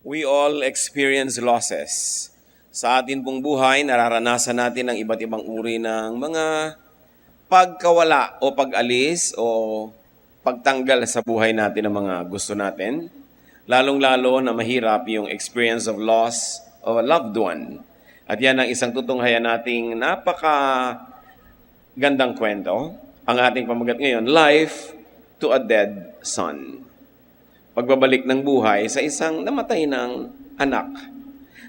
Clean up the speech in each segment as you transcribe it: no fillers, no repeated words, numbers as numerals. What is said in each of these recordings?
We all experience losses. Sa atin pong buhay, nararanasan natin ang iba't ibang uri ng mga pagkawala o pag-alis o pagtanggal sa buhay natin ng mga gusto natin. Lalong-lalo na mahirap yung experience of loss of a loved one. At yan ang isang tutunghayan nating napaka-gandang kwento. Ang ating pamagat ngayon, Life to a Dead Son. Pagbabalik ng buhay sa isang namatay ng anak.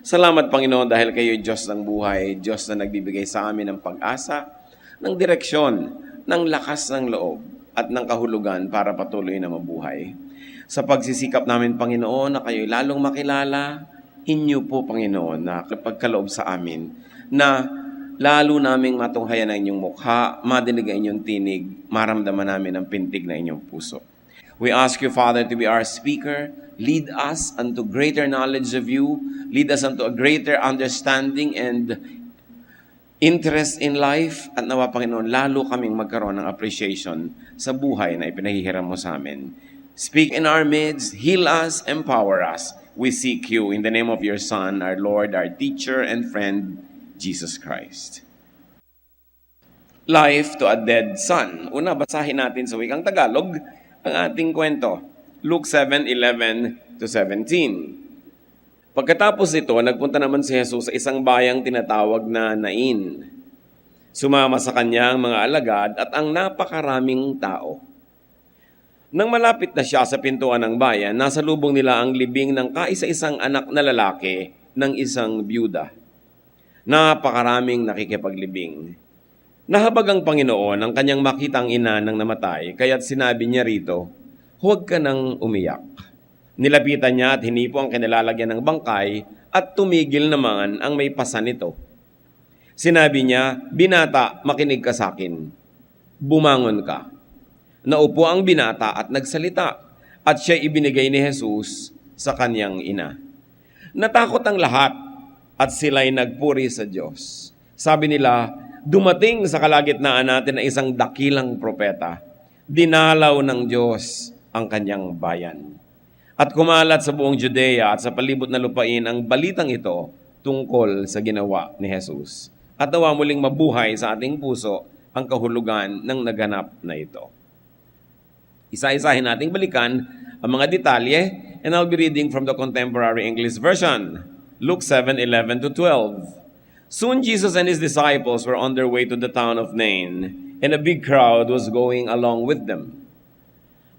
Salamat Panginoon dahil kayo Diyos ng buhay, Diyos na nagbibigay sa amin ng pag-asa, ng direksyon, ng lakas ng loob at ng kahulugan para patuloy na mabuhay. Sa pagsisikap namin Panginoon na kayo'y lalong makilala, inyo po Panginoon na pagkaloob sa amin na lalo naming matunghayan ang inyong mukha, madinig ang inyong tinig, maramdaman namin ang pintig na inyong puso. We ask you, Father, to be our speaker. Lead us unto greater knowledge of you. Lead us unto a greater understanding and interest in life. At nawa, Panginoon, lalo kaming magkaroon ng appreciation sa buhay na ipinahihiram mo sa amin. Speak in our midst, heal us, empower us. We seek you in the name of your Son, our Lord, our teacher and friend, Jesus Christ. Life to a Dead Son. Una, basahin natin sa wikang Tagalog ang ating kwento. Luke 7:11-17. Pagkatapos ito, nagpunta naman si Jesus sa isang bayang tinatawag na Nain. Sumama sa kanya ang mga alagad at ang napakaraming tao. Nang malapit na siya sa pintuan ng bayan, nasa lubong nila ang libing ng kaisa-isang anak na lalaki ng isang byuda. Napakaraming nakikipaglibing. Nahabag ang Panginoon ang kanyang makitang ina ng namatay, kaya't sinabi niya rito, huwag ka nang umiyak. Nilapitan niya at hinipo ang kinilalagyan ng bangkay at tumigil naman ang may pasan nito. Sinabi niya, binata, makinig ka sa akin. Bumangon ka. Naupo ang binata at nagsalita at siya ibinigay ni Jesus sa kanyang ina. Natakot ang lahat at sila'y nagpuri sa Diyos. Sabi nila, dumating sa kalagitnaan natin na isang dakilang propeta. Dinalaw ng Diyos ang kanyang bayan. At kumalat sa buong Judea at sa palibot na lupain ang balitang ito tungkol sa ginawa ni Jesus. At nawa muling mabuhay sa ating puso ang kahulugan ng naganap na ito. Isa-isahin nating balikan ang mga detalye and I'll be reading from the Contemporary English Version. Luke 7:11-12. Soon Jesus and his disciples were on their way to the town of Nain, and a big crowd was going along with them.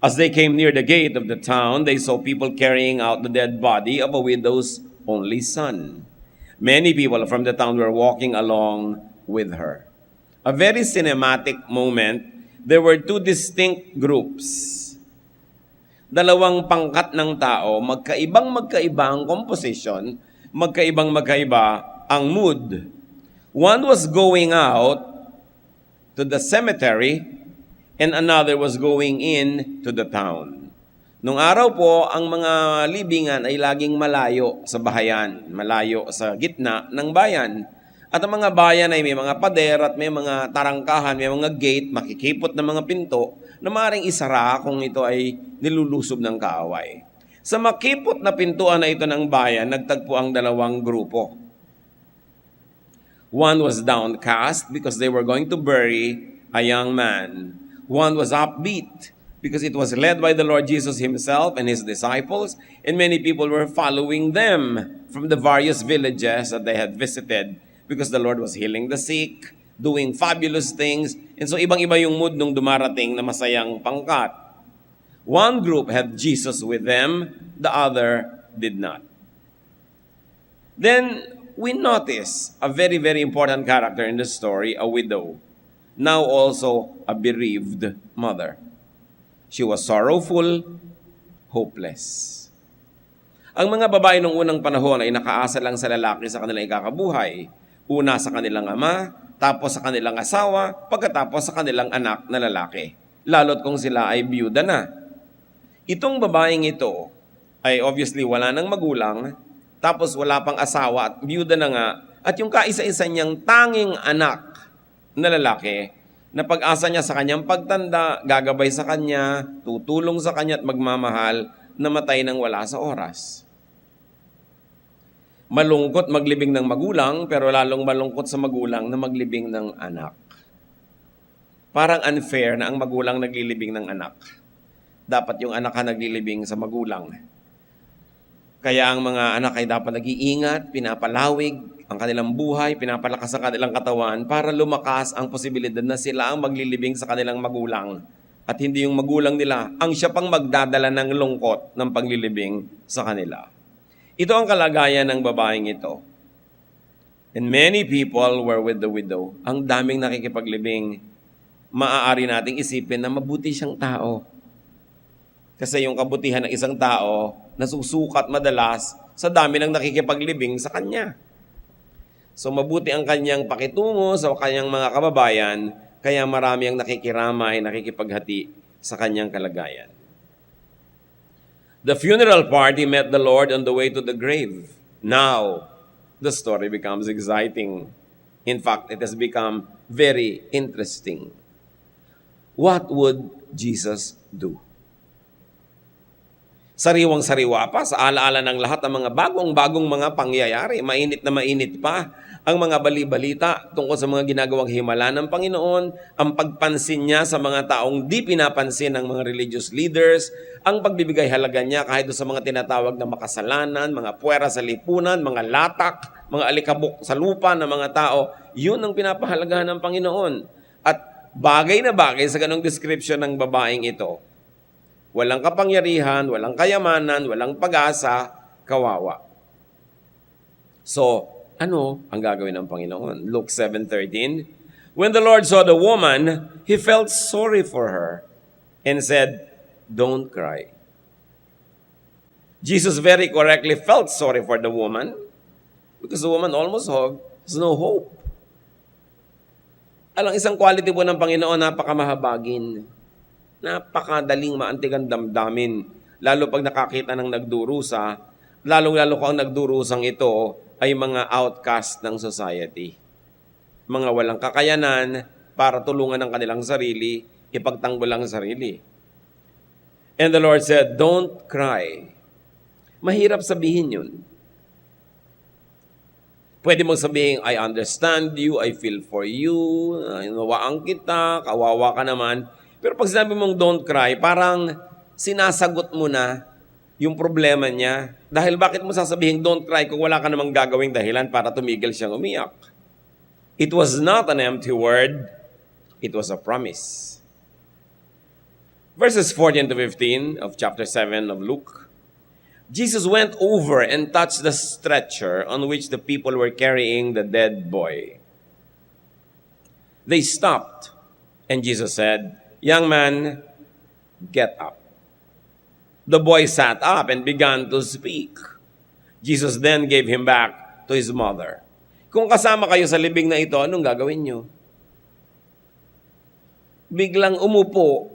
As they came near the gate of the town, they saw people carrying out the dead body of a widow's only son. Many people from the town were walking along with her. A very cinematic moment. There were two distinct groups. Dalawang pangkat ng tao, magkaibang-magkaiba ang composition, magkaibang-magkaiba ang mood. One was going out to the cemetery and another was going in to the town. Nung araw po, ang mga libingan ay laging malayo sa bahayan, malayo sa gitna ng bayan. At ang mga bayan ay may mga pader at may mga tarangkahan, may mga gate, makikipot na mga pinto na maaaring isara kung ito ay nilulusob ng kaaway. Sa makipot na pintuan na ito ng bayan, nagtagpo ang dalawang grupo. One was downcast because they were going to bury a young man. One was upbeat because it was led by the Lord Jesus himself and his disciples, and many people were following them from the various villages that they had visited because the Lord was healing the sick, doing fabulous things, and so ibang-iba yung mood nung dumarating na masayang pangkat. One group had Jesus with them, the other did not. Then we notice a very, very important character in the story, a widow, now also a bereaved mother. She was sorrowful, hopeless. Ang mga babae nung unang panahon ay nakaasa lang sa lalaki sa kanilang ikakabuhay. Una sa kanilang ama, tapos sa kanilang asawa, pagkatapos sa kanilang anak na lalaki. Lalo't kung sila ay biyuda na. Itong babaeng ito ay obviously wala nang magulang, tapos wala pang asawa at biyuda na nga, at yung kaisa-isa niyang tanging anak na lalaki, na pag-asa niya sa kanyang pagtanda, gagabay sa kanya, tutulong sa kanya at magmamahal, namatay nang wala sa oras. Malungkot maglibing ng magulang, pero lalong malungkot sa magulang na maglibing ng anak. Parang unfair na ang magulang naglilibing ng anak. Dapat yung anak ang naglilibing sa magulang. Kaya ang mga anak ay dapat nag-iingat, pinapalawig ang kanilang buhay, pinapalakas ang kanilang katawan para lumakas ang posibilidad na sila ang maglilibing sa kanilang magulang. At hindi yung magulang nila ang siya pang magdadala ng lungkot ng paglilibing sa kanila. Ito ang kalagayan ng babaeng ito. And many people were with the widow. Ang daming nakikipaglibing. Maaari nating isipin na mabuti siyang tao. Kasi yung kabutihan ng isang tao, nasusukat madalas sa dami ng nakikipaglibing sa kanya. So mabuti ang kanyang pakitungo sa kanyang mga kababayan, kaya marami ang nakikiramay, nakikipaghati sa kanyang kalagayan. The funeral party met the Lord on the way to the grave. Now, the story becomes exciting. In fact, it has become very interesting. What would Jesus do? Sariwang-sariwa pa sa alaala ng lahat ng mga bagong-bagong mga pangyayari. Mainit na mainit pa ang mga bali-balita tungkol sa mga ginagawang himala ng Panginoon, ang pagpansin niya sa mga taong di pinapansin ng mga religious leaders, ang pagbibigay halaga niya kahit sa mga tinatawag na makasalanan, mga puwera sa lipunan, mga latak, mga alikabok sa lupa ng mga tao. Yun ang pinapahalagahan ng Panginoon. At bagay na bagay sa ganong description ng babaeng ito. Walang kapangyarihan, walang kayamanan, walang pag-asa, kawawa. So, ano ang gagawin ng Panginoon? Luke 7:13, when the Lord saw the woman, He felt sorry for her and said, "Don't cry." Jesus very correctly felt sorry for the woman because the woman almost has no hope. Alang isang quality po ng Panginoon, napakamahabagin. Napakadaling maantigang damdamin. Lalo pag nakakita ng nagdurusa, lalong-lalo ko ang nagdurusang ito ay mga outcast ng society. Mga walang kakayanan para tulungan ang kanilang sarili, ipagtanggol ang sarili. And the Lord said, "Don't cry." Mahirap sabihin yun. Pwede mong sabihin, "I understand you, I feel for you, hinawaan kita, kawawa ka naman." Pero pag sinabi mong don't cry, parang sinasagot mo na yung problema niya. Dahil bakit mo sasabihin don't cry kung wala ka namang gagawing dahilan para tumigil siyang umiyak? It was not an empty word. It was a promise. Verses 14 to 15 of chapter 7 of Luke. Jesus went over and touched the stretcher on which the people were carrying the dead boy. They stopped, and Jesus said, "Young man, get up." The boy sat up and began to speak. Jesus then gave him back to his mother. Kung kasama kayo sa libing na ito, anong gagawin nyo? Biglang umupo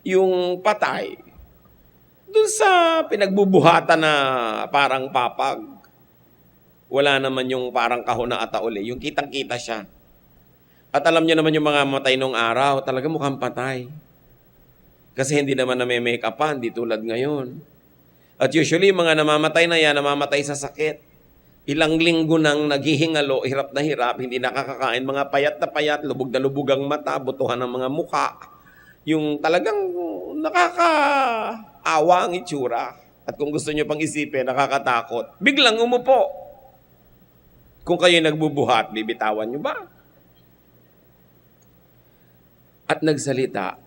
yung patay doon sa pinagbubuhatan na parang papag. Wala naman yung parang kahon na atauli. Yung kitang-kita siya. At alam niyo naman yung mga matay nung araw, talaga mukhang patay. Kasi hindi naman na may make-upan, di tulad ngayon. At usually, mga namamatay na yan, namamatay sa sakit. Ilang linggo nang naghihingalo, hirap na hirap, hindi nakakakain, mga payat na payat, lubog na lubog ang mata, butuhan ng mga muka. Yung talagang nakakaawa ang itsura. At kung gusto niyo pang isipin, nakakatakot. Biglang umupo. Kung kayo nagbubuhat, bibitawan niyo ba? At nagsalita.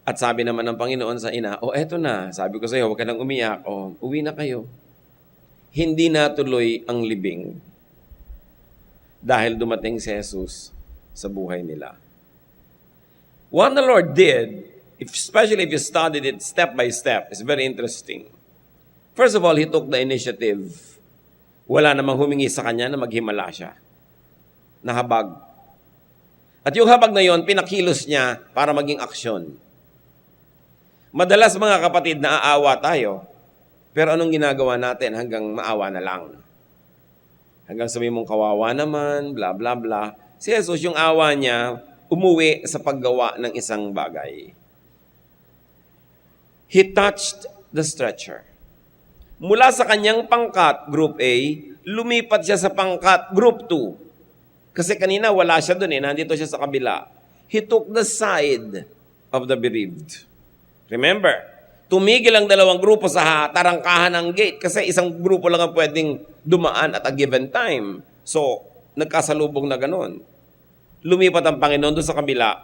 At sabi naman ng Panginoon sa ina, eto na, sabi ko sa iyo, huwag ka nang umiyak, uwi na kayo. Hindi natuloy ang libing dahil dumating si Jesus sa buhay nila. What the Lord did, especially if you studied it step by step, is very interesting. First of all, He took the initiative. Wala namang humingi sa Kanya na maghimala siya. Nahabag. At yung habag na yon, pinakilos niya para maging aksyon. Madalas mga kapatid, naaawa tayo. Pero anong ginagawa natin hanggang maawa na lang? Hanggang sabihin mong kawawa naman, bla bla bla. Si Jesus, yung awa niya, umuwi sa paggawa ng isang bagay. He touched the stretcher. Mula sa kanyang pangkat, Group A, lumipat siya sa pangkat, Group 2. Kasi kanina wala siya doon nandito siya sa kabila. He took the side of the bereaved. Remember, tumigil ang dalawang grupo sa tarangkahan ng gate kasi isang grupo lang ang pwedeng dumaan at a given time. So, nagkasalubong na ganon. Lumipat ang Panginoon doon sa kabila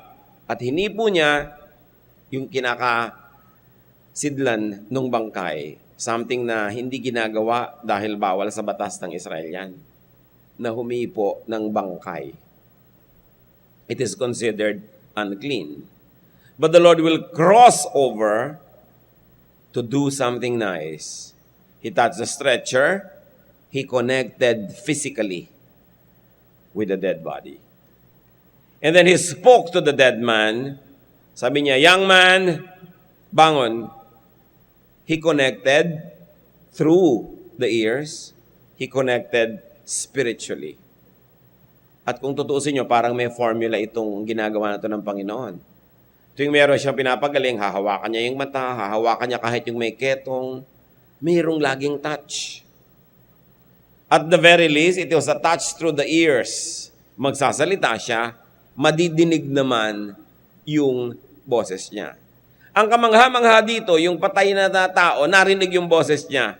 at hinipo niya yung kinakasidlan ng bangkay. Something na hindi ginagawa dahil bawal sa batas ng Israel yan. Na humipo ng bangkay. It is considered unclean. But the Lord will cross over to do something nice. He touched the stretcher. He connected physically with the dead body. And then he spoke to the dead man. Sabi niya, young man, bangon. He connected through the ears. He connected spiritually. At kung tutuusin nyo, parang may formula itong ginagawa na ito ng Panginoon. Tuwing meron siyang pinapagaling, hahawakan niya yung mata, hahawakan niya kahit yung may ketong, mayroong laging touch. At the very least, it was a touch through the ears. Magsasalita siya, madidinig naman yung boses niya. Ang kamangha-mangha dito, yung patay na tao, narinig yung boses niya.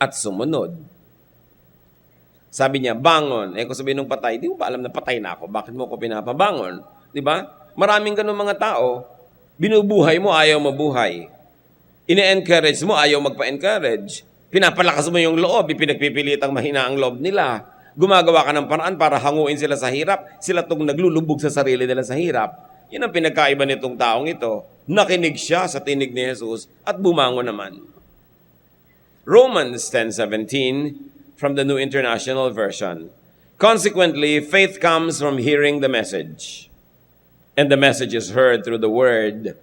At sumunod. Sabi niya, bangon. Kung sabihin ng patay, di mo ba alam na patay na ako? Bakit mo ko pinapabangon? Di ba? Maraming ganun mga tao. Binubuhay mo, ayaw mabuhay. Ine-encourage mo, ayaw magpa-encourage. Pinapalakas mo yung loob, pinagpipilitang mahina ang loob nila. Gumagawa ka ng paraan para hanguin sila sa hirap. Sila itong naglulubog sa sarili nila sa hirap. Yan ang pinagkaiba nitong taong ito. Nakinig siya sa tinig ni Jesus at bumangon naman. Romans 10:17 from the New International Version. Consequently, faith comes from hearing the message. And the message is heard through the word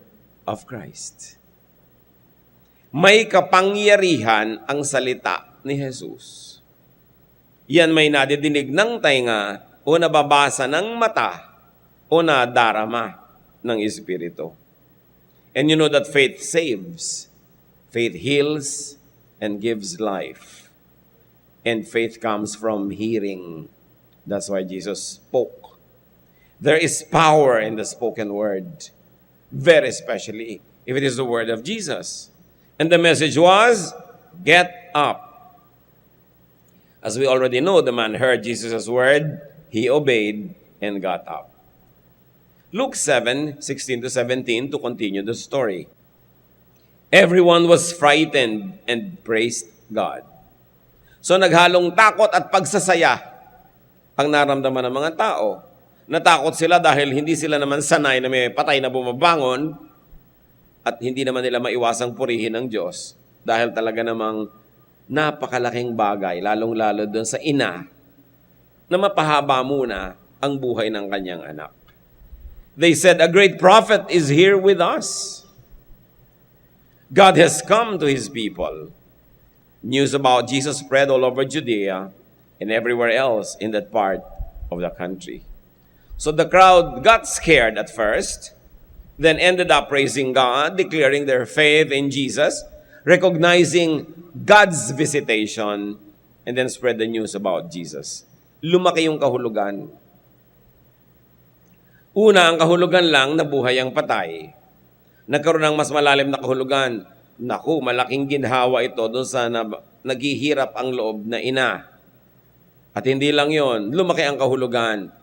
of Christ. May kapangyarihan ang salita ni Jesus. Yan may nadidinig ng tainga o nababasa ng mata o nadarama ng Espiritu. And you know that faith saves. Faith heals and gives life. And faith comes from hearing. That's why Jesus spoke. There is power in the spoken word. Very especially if it is the word of Jesus. And the message was, get up. As we already know, the man heard Jesus' word, he obeyed, and got up. Luke 7:16-17 to continue the story. Everyone was frightened and praised God. So naghalong takot at pagsasaya ang naramdaman ng mga tao. Natakot sila dahil hindi sila naman sanay na may patay na bumabangon at hindi naman nila maiwasang purihin ng Diyos dahil talaga namang napakalaking bagay, lalong-lalo doon sa ina na mapahaba muna ang buhay ng kanyang anak. They said, a great prophet is here with us. God has come to His people. News about Jesus spread all over Judea and everywhere else in that part of the country. So the crowd got scared at first, then ended up praising God, declaring their faith in Jesus, recognizing God's visitation, and then spread the news about Jesus. Lumaki yung kahulugan. Una, ang kahulugan lang na buhay ang patay. Nagkaroon ng mas malalim na kahulugan. Naku, malaking ginhawa ito doon sa naghihirap ang loob na ina. At hindi lang yon, lumaki ang kahulugan.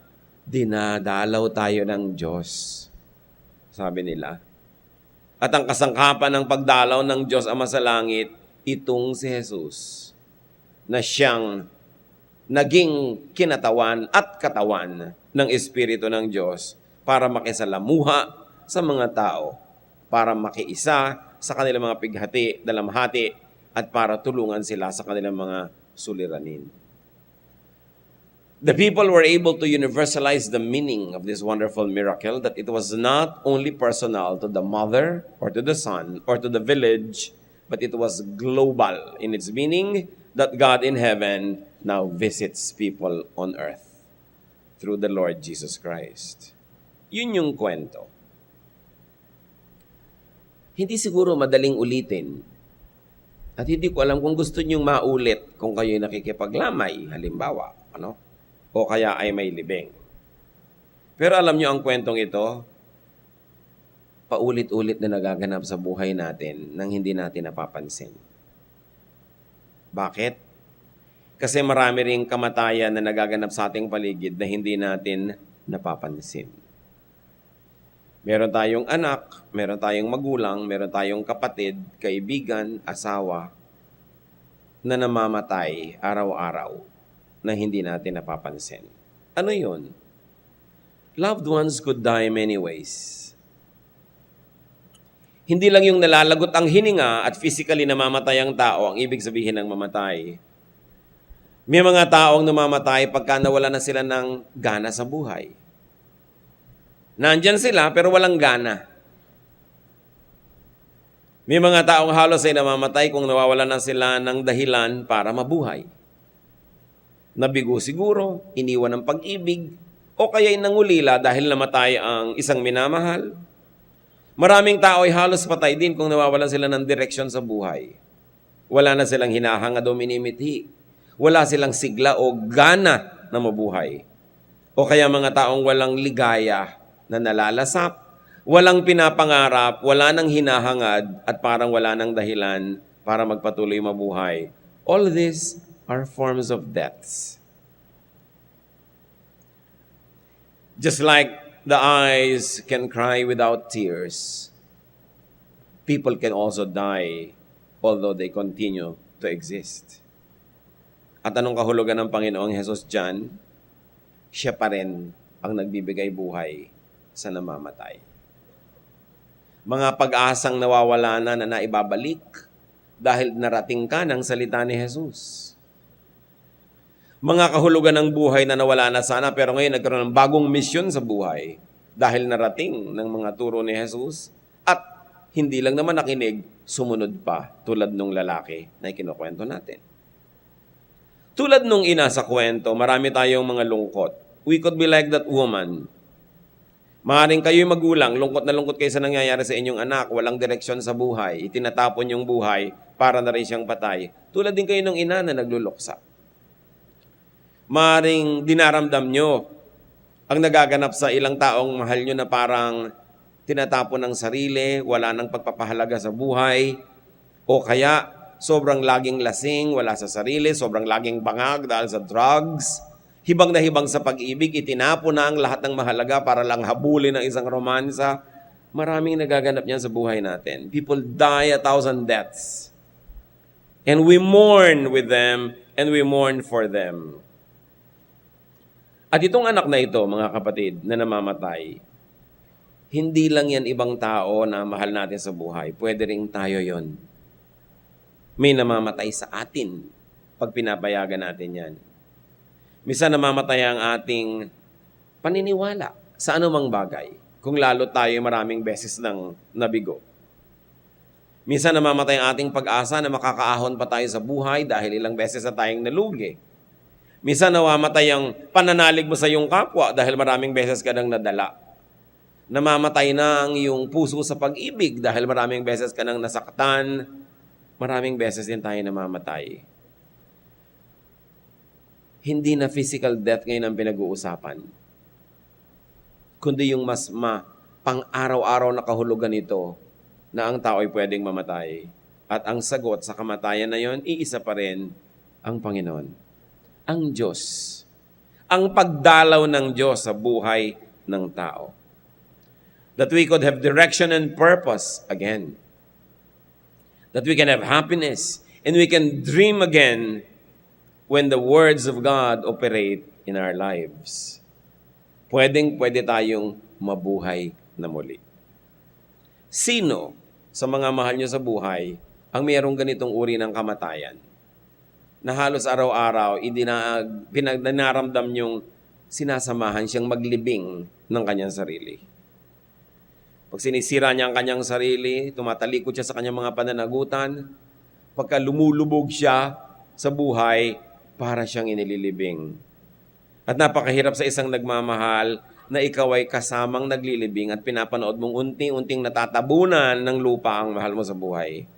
Dinadalaw tayo ng Diyos, sabi nila. At ang kasangkapan ng pagdalaw ng Diyos Ama sa langit, itong si Jesus, na siyang naging kinatawan at katawan ng Espiritu ng Diyos para makisalamuha sa mga tao, para makiisa sa kanilang mga pighati, dalamhati, at para tulungan sila sa kanilang mga suliranin. The people were able to universalize the meaning of this wonderful miracle, that it was not only personal to the mother or to the son or to the village, but it was global in its meaning, that God in heaven now visits people on earth through the Lord Jesus Christ. Yun yung kwento. Hindi siguro madaling ulitin. At hindi ko alam kung gusto nyong maulit kung kayo'y nakikipaglamay, halimbawa, o kaya ay may libing. Pero alam nyo ang kwentong ito, paulit-ulit na nagaganap sa buhay natin nang hindi natin napapansin. Bakit? Kasi marami ring kamatayan na nagaganap sa ating paligid na hindi natin napapansin. Meron tayong anak, meron tayong magulang, meron tayong kapatid, kaibigan, asawa na namamatay araw-araw na hindi natin napapansin. Ano yun? Loved ones could die many ways. Hindi lang yung nalalagot ang hininga at physically namamatay ang tao ang ibig sabihin ng mamatay. May mga taong namamatay pagka nawala na sila ng gana sa buhay. Nandyan sila pero walang gana. May mga taong halos ay namamatay kung nawawalan na sila ng dahilan para mabuhay. Nabigo siguro, iniwan ng pag-ibig, o kaya'y nangulila dahil namatay ang isang minamahal. Maraming tao ay halos patay din kung nawawalan sila ng direksyon sa buhay. Wala na silang hinahangad o minimithi. Wala silang sigla o gana na mabuhay. O kaya mga taong walang ligaya na nalalasap, walang pinapangarap, wala nang hinahangad, at parang wala nang dahilan para magpatuloy mabuhay. All these are forms of deaths. Just like the eyes can cry without tears, people can also die although they continue to exist. At anong kahulugan ng Panginoong Hesus dyan? Siya pa rin ang nagbibigay buhay sa namamatay. Mga pag-asang nawawala na naibabalik dahil narating ka ng salita ni Jesus. Mga kahulugan ng buhay na nawala na sana pero ngayon nagkaroon ng bagong misyon sa buhay dahil narating ng mga turo ni Jesus at hindi lang naman nakinig, sumunod pa tulad nung lalaki na ikinukwento natin. Tulad nung ina sa kwento, marami tayong mga lungkot. We could be like that woman. Maaaring kayo'y magulang, lungkot na lungkot kayo sa nangyayari sa inyong anak, walang direksyon sa buhay, itinatapon yung buhay para na rin siyang patay. Tulad din kayo ng ina na nagluluksa. Maaaring dinaramdam nyo ang nagaganap sa ilang taong mahal nyo na parang tinatapon ng sarili, wala nang pagpapahalaga sa buhay, o kaya sobrang laging lasing, wala sa sarili, sobrang laging bangag dahil sa drugs, hibang na hibang sa pag-ibig, itinapon na ang lahat ng mahalaga para lang habulin ng isang romansa. Maraming nagaganap niyan sa buhay natin. People die 1,000 deaths. And we mourn with them and we mourn for them. At itong anak na ito, mga kapatid, na namamatay, hindi lang yan ibang tao na mahal natin sa buhay. Pwede rin tayo yon. May namamatay sa atin pag pinapayagan natin yan. Minsan namamatay ang ating paniniwala sa anumang bagay kung lalo tayo maraming beses nang nabigo. Minsan namamatay ang ating pag-asa na makakaahon pa tayo sa buhay dahil ilang beses na tayong nalugi. Minsan namamatay ang pananalig mo sa iyong kapwa dahil maraming beses ka nang nadala. Namamatay na ang iyong puso sa pag-ibig dahil maraming beses ka nang nasaktan. Maraming beses din tayo namamatay. Hindi na physical death ngayon ang pinag-uusapan, kundi yung mas pang-araw-araw na kahulugan nito na ang tao ay pwedeng mamatay. At ang sagot sa kamatayan na yon, iisa pa rin ang Panginoon, ang Diyos. Ang pagdalaw ng Diyos sa buhay ng tao. That we could have direction and purpose again. That we can have happiness and we can dream again when the words of God operate in our lives. Pwede tayong mabuhay na muli. Sino sa mga mahal nyo sa buhay ang mayroong ganitong uri ng kamatayan na halos araw-araw dinaramdam nyong sinasamahan siyang maglibing ng kanyang sarili? Pag sinisira niya ang kanyang sarili, tumatalikod siya sa kanyang mga pananagutan, pagka lumulubog siya sa buhay, para siyang inililibing. At napakahirap sa isang nagmamahal na ikaw ay kasamang naglilibing at pinapanood mong unti-unting natatabunan ng lupa ang mahal mo sa buhay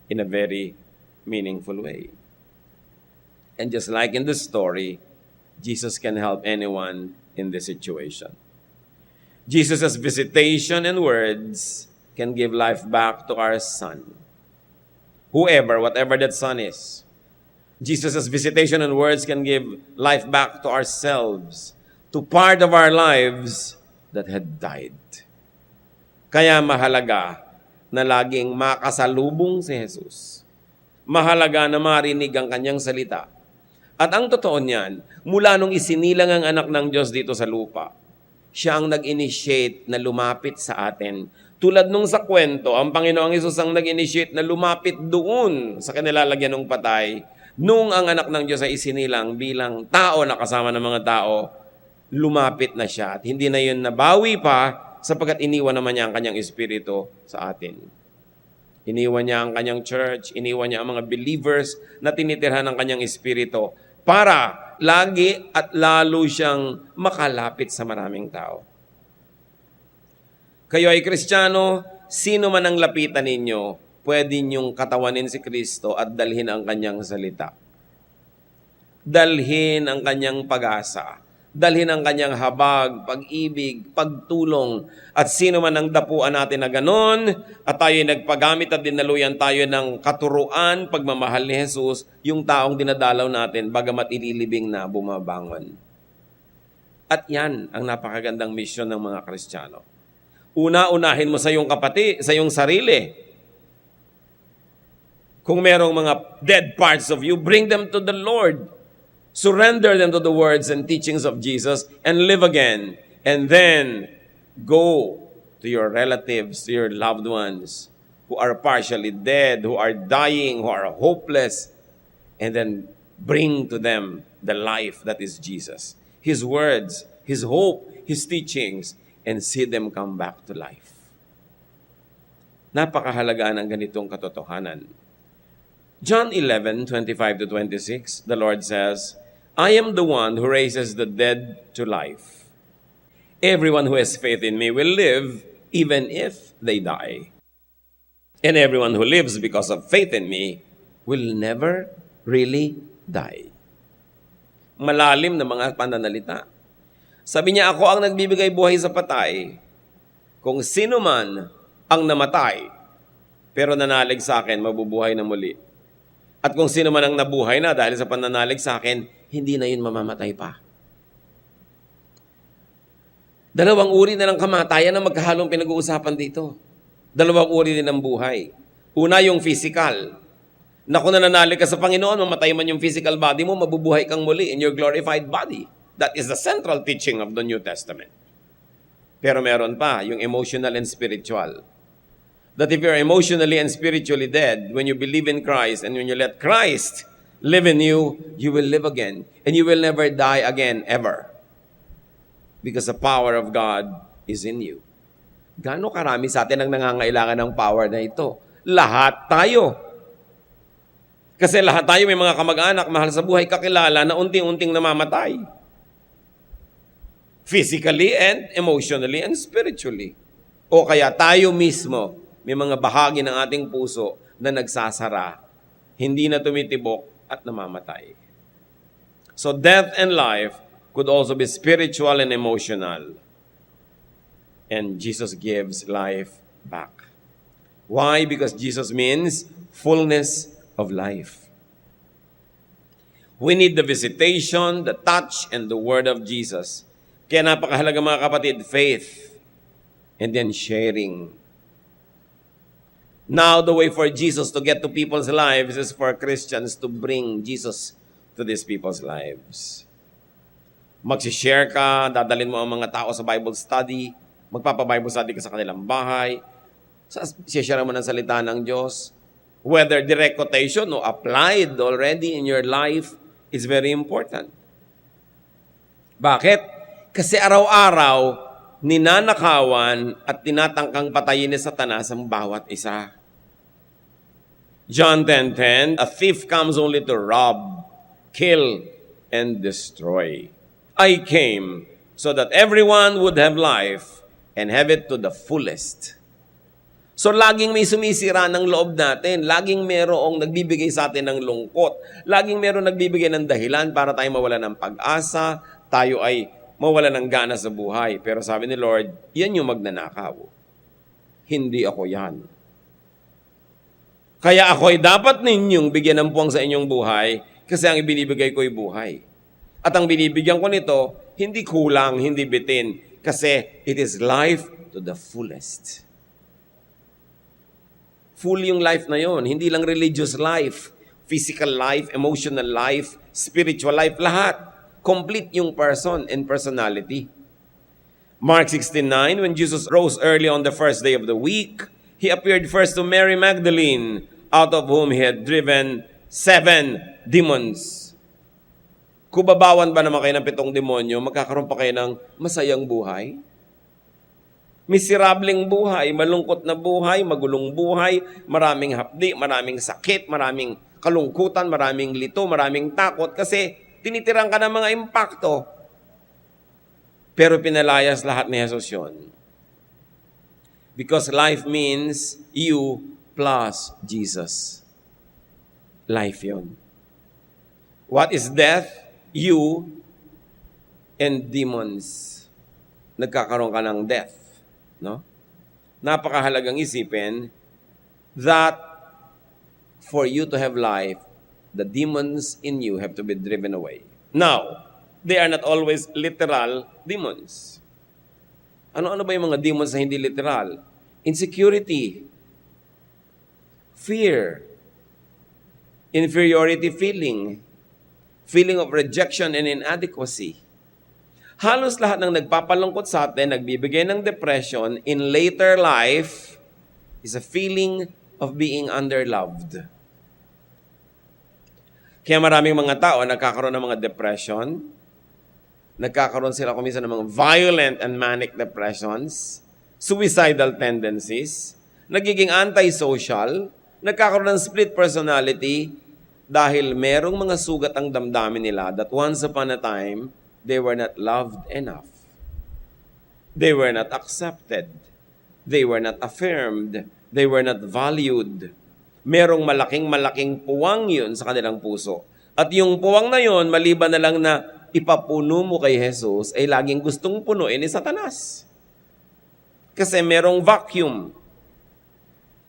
in a very meaningful way. And just like in the story, Jesus can help anyone in this situation. Jesus' visitation and words can give life back to our son. Whatever that son is. Jesus' visitation and words can give life back to ourselves, to part of our lives that had died. Kaya mahalaga na laging makasalubong si Jesus. Mahalaga na marinig ang kanyang salita. At ang totoo niyan, mula nung isinilang ang anak ng Diyos dito sa lupa, siya ang nag-initiate na lumapit sa atin. Tulad nung sa kwento, ang Panginoong Hesus ang nag-initiate na lumapit doon sa kanilalagyan ng patay. Nung ang anak ng Diyos ay isinilang bilang tao na kasama ng mga tao, lumapit na siya. At hindi na yun nabawi pa sapagkat iniwan naman niya ang kanyang espiritu sa atin. Iniwan niya ang kanyang church, iniwan niya ang mga believers na tinitirhan ng kanyang espiritu para lagi at lalo siyang makalapit sa maraming tao. Kayo ay Kristiyano, sino man ang lapitan ninyo, pwede niyong katawanin si Kristo at dalhin ang kanyang salita. Dalhin ang kanyang pag-asa. Dalhin ang kanyang habag, pag-ibig, pagtulong. At sino man ang dapuan natin na ganon, at tayo'y nagpagamit at dinaluyan tayo ng katuruan, pagmamahal ni Jesus, yung taong dinadalaw natin, bagamat ililibing na bumabangon. At yan ang napakagandang misyon ng mga Kristiyano. Una-unahin mo sa iyong sa iyong sarili. Kung merong mga dead parts of you, bring them to the Lord. Surrender them to the words and teachings of Jesus and live again. And then go to your relatives, to your loved ones who are partially dead, who are dying, who are hopeless, and then bring to them the life that is Jesus. His words, His hope, His teachings, and see them come back to life. Napakahalaga ng ganitong katotohanan. John 11:25-26, the Lord says, I am the one who raises the dead to life. Everyone who has faith in me will live even if they die. And everyone who lives because of faith in me will never really die. Malalim na mga pananalita. Sabi niya, ako ang nagbibigay buhay sa patay. Kung sino man ang namatay, pero nanalig sa akin, mabubuhay na muli. At kung sino man ang nabuhay na dahil sa pananalig sa akin, hindi na yun mamamatay pa. Dalawang uri na ng kamatayan na magkahalong pinag-uusapan dito. Dalawang uri din ng buhay. Una, yung physical. Na kung nananalig ka sa Panginoon, mamatay man yung physical body mo, mabubuhay kang muli in your glorified body. That is the central teaching of the New Testament. Pero meron pa, yung emotional and spiritual. That if you're emotionally and spiritually dead, when you believe in Christ and when you let Christ live in you, you will live again. And you will never die again, ever. Because the power of God is in you. Gaano karami sa atin ang nangangailangan ng power na ito? Lahat tayo. Kasi lahat tayo may mga kamag-anak, mahal sa buhay, kakilala na unting-unting namamatay. Physically and emotionally and spiritually. O kaya tayo mismo, may mga bahagi ng ating puso na nagsasara, hindi na tumitibok at namamatay. So death and life could also be spiritual and emotional. And Jesus gives life back. Why? Because Jesus means fullness of life. We need the visitation, the touch, and the word of Jesus. Kaya napakahalaga mga kapatid, faith, and then sharing. Now, the way for Jesus to get to people's lives is for Christians to bring Jesus to these people's lives. Magsishare ka, dadalhin mo ang mga tao sa Bible study, magpapa-Bible study ka sa kanilang bahay, share mo ng salita ng Diyos. Whether direct quotation o applied already in your life is very important. Bakit? Kasi araw-araw, ninanakawan at tinatangkang patayin ni Satanas ang bawat isa. John 10:10, a thief comes only to rob, kill, and destroy. I came so that everyone would have life and have it to the fullest. So, laging may sumisira ng loob natin. Laging merong nagbibigay sa atin ng lungkot. Laging merong nagbibigay ng dahilan para tayo mawala ng pag-asa, tayo ay mawala ng gana sa buhay. Pero sabi ni Lord, yan yung magnanakaw. Hindi ako yan. Kaya ako ay dapat ninyong bigyan ng puwang sa inyong buhay kasi ang ibinibigay ko ay buhay. At ang binibigyan ko nito, hindi kulang, hindi bitin. Kasi it is life to the fullest. Full yung life na yon, hindi lang religious life, physical life, emotional life, spiritual life, lahat. Complete yung person and personality. Mark 16:9, when Jesus rose early on the first day of the week, He appeared first to Mary Magdalene, out of whom He had driven 7 demons. Kubabawan ba naman kayo ng 7 demonyo, magkakaroon pa kayo ng masayang buhay? Miserableng buhay, malungkot na buhay, magulong buhay, maraming hapdi, maraming sakit, maraming kalungkutan, maraming lito, maraming takot kasi tinitirang ka ng mga impakto. Pero pinalayas lahat ni Jesus yun. Because life means you plus Jesus. Life yun. What is death? You and demons. Nagkakaroon ka ng death. No? Napakahalagang isipin that for you to have life, the demons in you have to be driven away. Now, they are not always literal demons. Ano-ano ba yung mga demons na hindi literal? Insecurity, fear, inferiority feeling, feeling of rejection and inadequacy. Halos lahat ng nagpapalungkot sa atin, nagbibigay ng depression in later life is a feeling of being underloved. Kaya maraming mga tao nagkakaroon ng mga depression, nagkakaroon sila kuminsan ng mga violent and manic depressions, suicidal tendencies, nagiging antisocial, nagkakaroon ng split personality dahil merong mga sugat ang damdamin nila that once upon a time, they were not loved enough. They were not accepted. They were not affirmed. They were not valued. Merong malaking puwang yun sa kanilang puso. At yung puwang na yun, maliban na lang na ipapuno mo kay Jesus, ay laging gustong punuin ni Satanas. Kasi merong vacuum.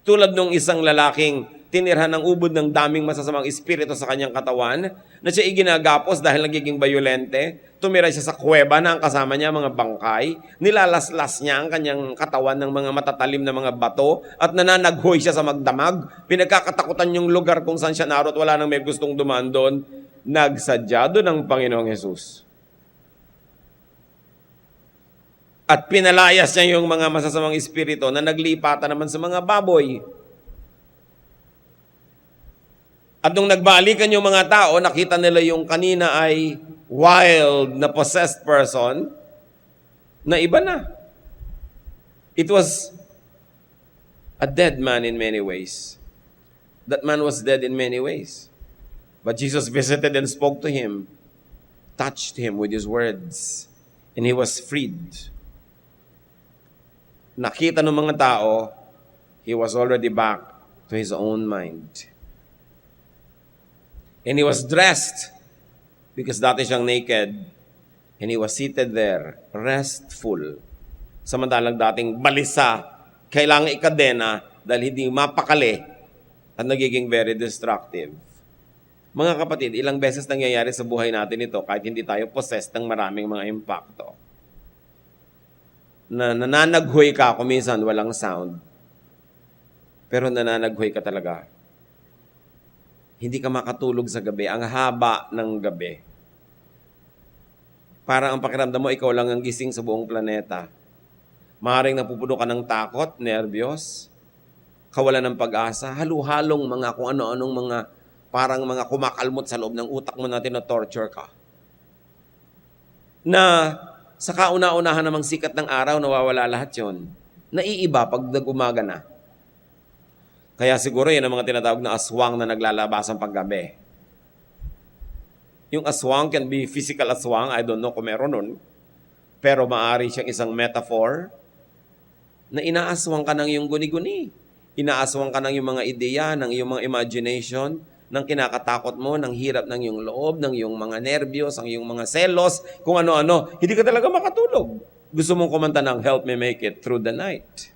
Tulad nung isang lalaking tinirhan ng ubod ng daming masasamang espiritu sa kanyang katawan, na siya iginagapos dahil nagiging bayolente, tumira siya sa kuweba na ang kasama niya mga bangkay, nilalaslas niya ang kanyang katawan ng mga matatalim na mga bato, at nananaghoy siya sa magdamag, pinagkakatakutan yung lugar kung saan siya naroon at wala nang may gustong dumaan doon, nagsadya doon ng Panginoong Hesus. At pinalayas niya yung mga masasamang espiritu na naglipatan naman sa mga baboy. At nung nagbalikan yung mga tao, nakita nila yung kanina ay wild na possessed person na iba na. It was a dead man in many ways. That man was dead in many ways. But Jesus visited and spoke to him, touched him with his words, and he was freed. Nakita ng mga tao, he was already back to his own mind. And he was dressed because dati siyang naked. And he was seated there, restful. Samantalang dating balisa, kailangan ikadena dahil hindi mapakali at nagiging very destructive. Mga kapatid, ilang beses nangyayari sa buhay natin ito kahit hindi tayo possessed ng maraming mga impacto. Na nananaghoy ka, kuminsan walang sound. Pero nananaghoy ka talaga. Hindi ka makatulog sa gabi. Ang haba ng gabi. Parang ang pakiramdam mo, ikaw lang ang gising sa buong planeta. Maaaring napupuno ka ng takot, nervyos, kawalan ng pag-asa, halu-halong mga kung ano-anong mga, parang mga kumakalmot sa loob ng utak mo natin na torture ka. Na sa kauna-unahan namang sikat ng araw, nawawala lahat yon. Naiiba pag nag-umaga na. Kaya siguro yan ang mga tinatawag na aswang na naglalabasan paggabi. Yung aswang can be physical aswang, I don't know kung meron nun. Pero maaari siyang isang metaphor na inaaswang ka ng iyong guni-guni. Inaaswang ka ng iyong mga ideya, ng iyong mga imagination, ng kinakatakot mo, ng hirap ng iyong loob, ng iyong mga nerbiyos, ang iyong mga selos, kung ano-ano. Hindi ka talaga makatulog. Gusto mong kumanta ng Help Me Make It Through the Night.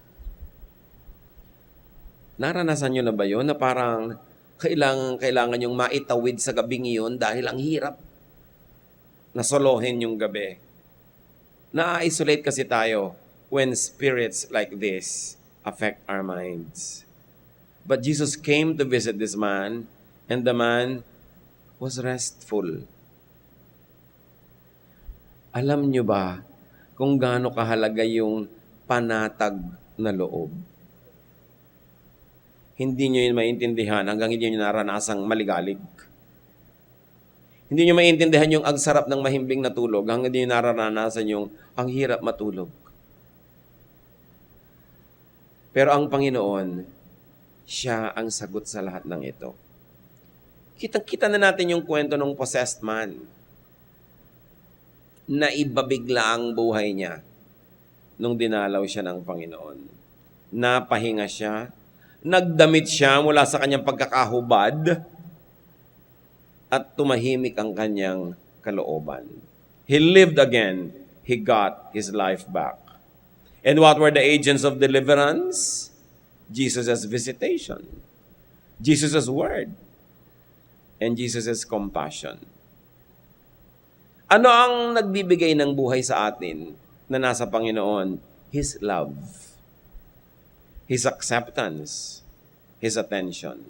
Naranasan nyo na ba yun na parang kailangan yung maitawid sa gabing iyon dahil ang hirap na solohin yung gabi? Na-isolate kasi tayo when spirits like this affect our minds. But Jesus came to visit this man, and the man was restful. Alam nyo ba kung gaano kahalaga yung panatag na loob? Hindi nyo yun maintindihan hanggang hindi nyo naranasang maligalig. Hindi nyo maintindihan yung ang sarap ng mahimbing na tulog hanggang hindi nyo naranasan yung ang hirap matulog. Pero ang Panginoon, siya ang sagot sa lahat ng ito. Kita na natin yung kwento ng possessed man na ibabigla ang buhay niya nung dinalaw siya ng Panginoon. Napahinga siya, nagdamit siya mula sa kanyang pagkakahubad, at tumahimik ang kanyang kalooban. He lived again. He got his life back. And what were the agents of deliverance? Jesus' visitation, Jesus' word, and Jesus' compassion. Ano ang nagbibigay ng buhay sa atin na nasa Panginoon? His love, His acceptance, His attention.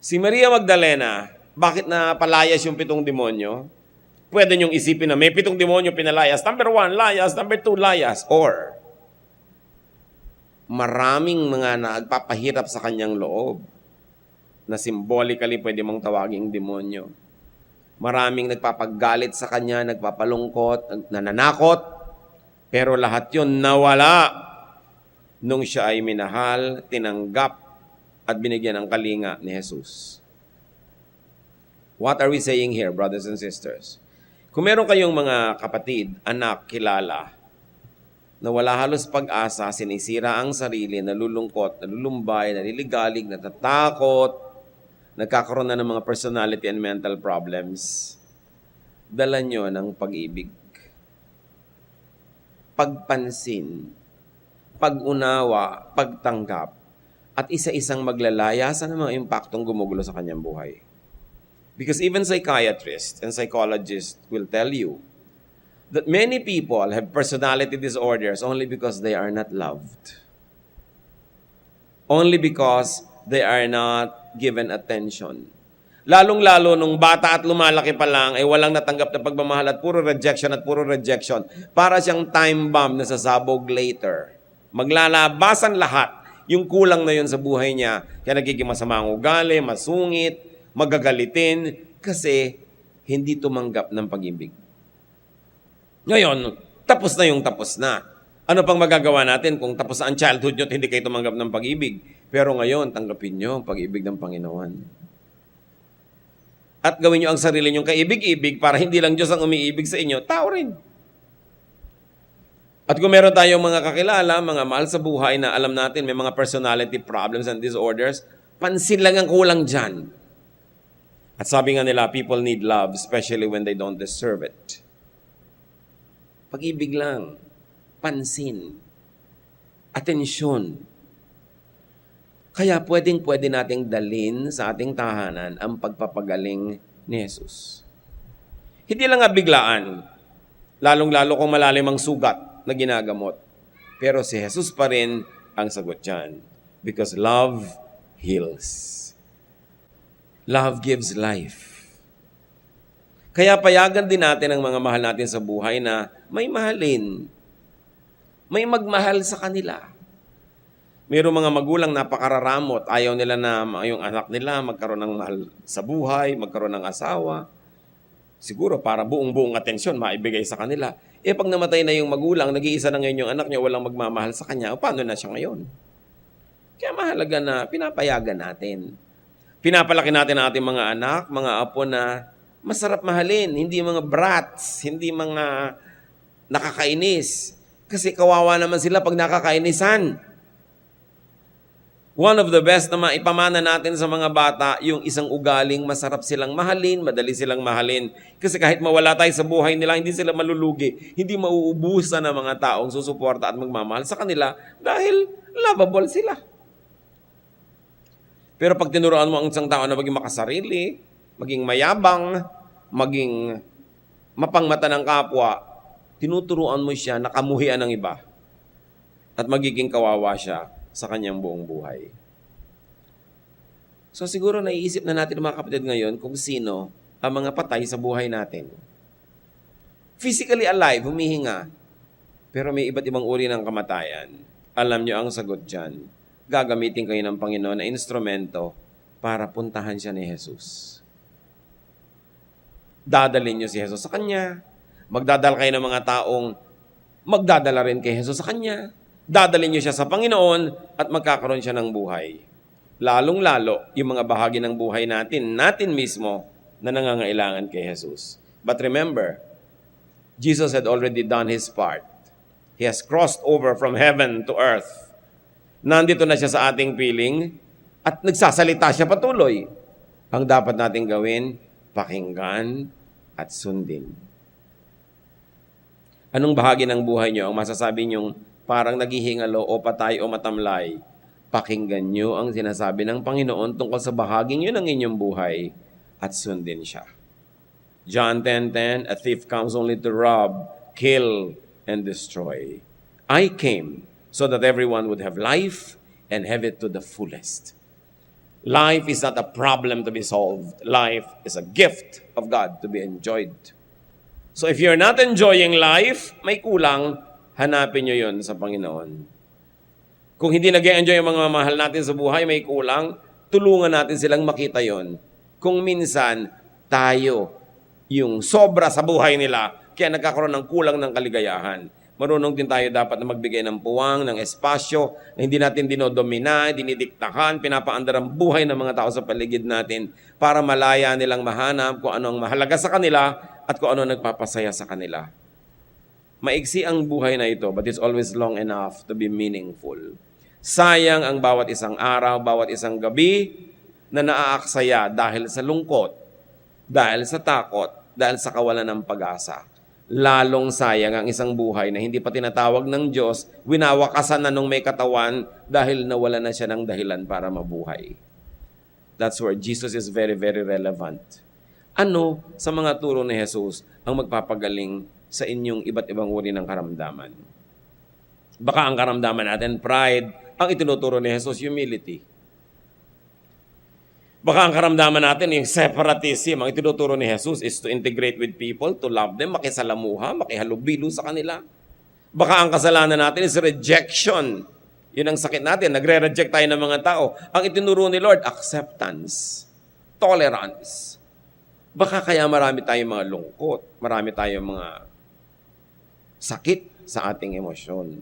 Si Maria Magdalena, bakit na palayas yung 7 demonyo? Pwede niyong isipin na may 7 demonyo pinalayas. Number 1, layas. Number 2, layas. Or, maraming mga nagpapahirap sa kanyang loob na symbolically pwede mong tawaging demonyo. Maraming nagpapagalit sa kanya, nagpapalungkot, nananakot, pero lahat yun nawala nung siya ay minahal, tinanggap, at binigyan ng kalinga ni Jesus. What are we saying here, brothers and sisters? Kung meron kayong mga kapatid, anak, kilala, na wala halos pag-asa, sinisira ang sarili, nalulungkot, nalulumbay, naliligalig, natatakot, nagkakaroon na ng mga personality and mental problems, dala nyo ng pag-ibig, pagpansin, pag-unawa, pagtanggap, at isa-isang maglalaya sa mga impaktong gumugulo sa kanyang buhay. Because even psychiatrists and psychologists will tell you that many people have personality disorders only because they are not loved. Only because they are not given attention. Lalong-lalo nung bata at lumalaki pa lang ay walang natanggap na pagmamahal at puro rejection. Para siyang time bomb na sasabog later. Maglalabasan lahat yung kulang na yun sa buhay niya. Kaya nagiging masama ang ugali, masungit, magagalitin kasi hindi tumanggap ng pag-ibig. Ngayon, tapos na yung tapos na. Ano pang magagawa natin kung tapos na ang childhood nyo at hindi kayo tumanggap ng pag-ibig? Pero ngayon, tanggapin nyo ang pag-ibig ng Panginoon. At gawin nyo ang sarili nyong kaibig-ibig para hindi lang Diyos ang umiibig sa inyo, tao rin. At kung meron tayong mga kakilala, mga mahal sa buhay na alam natin may mga personality problems and disorders, pansin lang ang kulang dyan. At sabi nga nila, people need love, especially when they don't deserve it. Pag-ibig lang, pansin, atensyon. Kaya pwede nating dalhin sa ating tahanan ang pagpapagaling ni Jesus. Hindi lang nga biglaan, lalong-lalo kung malalim ang sugat na ginagamot. Pero si Jesus pa rin ang sagot dyan. Because love heals. Love gives life. Kaya payagan din natin ang mga mahal natin sa buhay na may mahalin. May magmahal sa kanila. Mayroong mga magulang napakararamot. Ayaw nila na yung anak nila magkaroon ng mahal sa buhay, magkaroon ng asawa. Siguro para buong-buong atensyon maibigay sa kanila. Pag namatay na yung magulang, nag-iisa na ngayon yung anak niya, walang magmamahal sa kanya, paano na siya ngayon? Kaya mahalaga na pinapayagan natin. Pinapalaki natin ang ating mga anak, mga apo na masarap mahalin, hindi mga brats, hindi mga nakakainis. Kasi kawawa naman sila pag nakakainisan. One of the best na maipamana natin sa mga bata, yung isang ugaling masarap silang mahalin, madali silang mahalin. Kasi kahit mawala tayo sa buhay nila, hindi sila malulugi. Hindi mauubusan ng mga taong susuporta at magmamahal sa kanila dahil lovable sila. Pero pag tinuruan mo ang isang tao na maging makasarili, maging mayabang, maging mapangmata ng kapwa, tinuturuan mo siya na kamuhian ng iba at magiging kawawa siya sa kanyang buong buhay. So siguro naiisip na natin mga kapatid ngayon kung sino ang mga patay sa buhay natin. Physically alive, humihinga, pero may iba't ibang uri ng kamatayan. Alam nyo ang sagot dyan. Gagamitin kayo ng Panginoon na instrumento para puntahan siya ni Jesus. Dadalhin nyo si Jesus sa Kanya. Magdadala kayo ng mga taong magdadala rin kay Jesus sa Kanya. Dadalhin nyo siya sa Panginoon at magkakaroon siya ng buhay. Lalong-lalo yung mga bahagi ng buhay natin mismo na nangangailangan kay Jesus. But remember, Jesus had already done His part. He has crossed over from heaven to earth. Nandito na siya sa ating piling at nagsasalita siya patuloy. Ang dapat nating gawin, pakinggan at sundin. Anong bahagi ng buhay nyo ang masasabi nyong parang naghihingalo o patay o matamlay? Pakinggan nyo ang sinasabi ng Panginoon tungkol sa bahaging yun ng inyong buhay at sundin siya. John 10:10, a thief comes only to rob, kill, and destroy. I came so that everyone would have life and have it to the fullest. Life is not a problem to be solved. Life is a gift of God to be enjoyed. So if you're not enjoying life, may kulang, hanapin nyo yun sa Panginoon. Kung hindi nag-enjoy yung mga mahal natin sa buhay, may kulang, tulungan natin silang makita yon. Kung minsan, tayo, yung sobra sa buhay nila, kaya nagkakaroon ng kulang ng kaligayahan. Marunong din tayo dapat na magbigay ng puwang, ng espasyo, na hindi natin dinodomina, dinidiktahan, pinapaandar ang buhay ng mga tao sa paligid natin para malaya nilang mahanap kung ano ang mahalaga sa kanila at kung ano nagpapasaya sa kanila. Maigsi ang buhay na ito, but it's always long enough to be meaningful. Sayang ang bawat isang araw, bawat isang gabi na naaaksaya dahil sa lungkot, dahil sa takot, dahil sa kawalan ng pag-asa. Lalong sayang ang isang buhay na hindi pa tinatawag ng Diyos, winawakasan na nung may katawan dahil nawala na siya ng dahilan para mabuhay. That's where Jesus is very, very relevant. Ano sa mga turo ni Jesus ang magpapagaling sa inyong iba't ibang uri ng karamdaman? Baka ang karamdaman natin, pride. Ang itinuturo ni Jesus, humility. Baka ang karamdaman natin, yung separatism. Ang itinuturo ni Jesus is to integrate with people, to love them, makisalamuha, makihalubilo sa kanila. Baka ang kasalanan natin is rejection. Yun ang sakit natin. Nagre-reject tayo ng mga tao. Ang itinuro ni Lord, acceptance, tolerance. Baka kaya marami tayong mga lungkot, marami tayong mga sakit sa ating emosyon.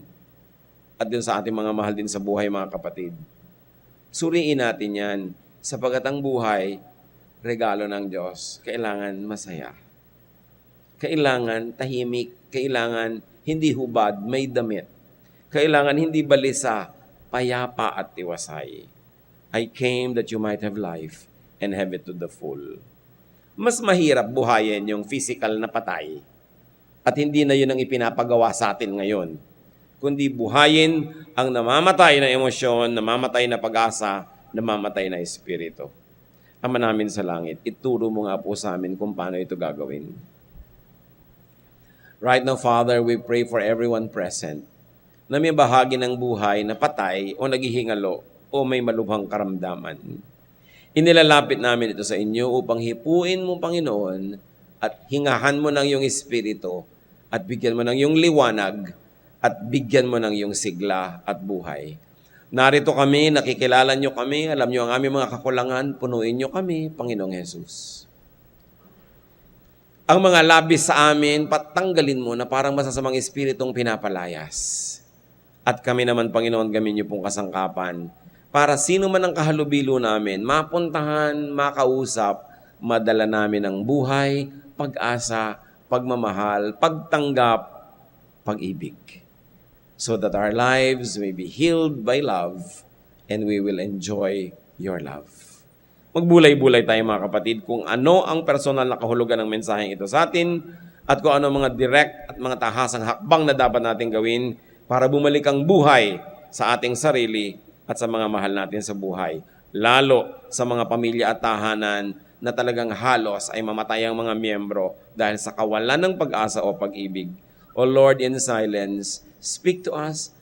At din sa ating mga mahal din sa buhay, mga kapatid. Suriin natin yan, sapagat ang buhay, regalo ng Diyos, kailangan masaya. Kailangan tahimik, kailangan hindi hubad, may damit. Kailangan hindi balisa, payapa at tiwasay. I came that you might have life and have it to the full. Mas mahirap buhayin yung physical na patay. At hindi na yun ang ipinapagawa sa atin ngayon. Kundi buhayin ang namamatay na emosyon, namamatay na pag-asa, namamatay na espiritu. Ama namin sa langit, ituro mo nga po sa amin kung paano ito gagawin. Right now, Father, we pray for everyone present na may bahagi ng buhay na patay o naghihingalo o may malubhang karamdaman. Inilalapit namin ito sa inyo upang hipuin mo, Panginoon, at hingahan mo ng iyong espiritu at bigyan mo ng iyong liwanag at bigyan mo ng iyong sigla at buhay. Narito kami, nakikilala nyo kami, alam nyo ang aming mga kakulangan, punuin nyo kami, Panginoong Jesus. Ang mga labis sa amin, patanggalin mo na parang masasamang espiritong pinapalayas. At kami naman, Panginoon, gamin nyo pong kasangkapan para sino man ang kahalubilo namin, mapuntahan, makausap, madala namin ang buhay, pag-asa, pagmamahal, pagtanggap, pag-ibig. So that our lives may be healed by love and we will enjoy your love. Magbulay-bulay tayo mga kapatid kung ano ang personal na kahulugan ng mensaheng ito sa atin at kung ano ang mga direct at mga tahasang hakbang na dapat natin gawin para bumalik ang buhay sa ating sarili at sa mga mahal natin sa buhay. Lalo sa mga pamilya at tahanan na talagang halos ay mamatay ang mga miyembro dahil sa kawalan ng pag-asa o pag-ibig. O Lord, in silence, speak to us.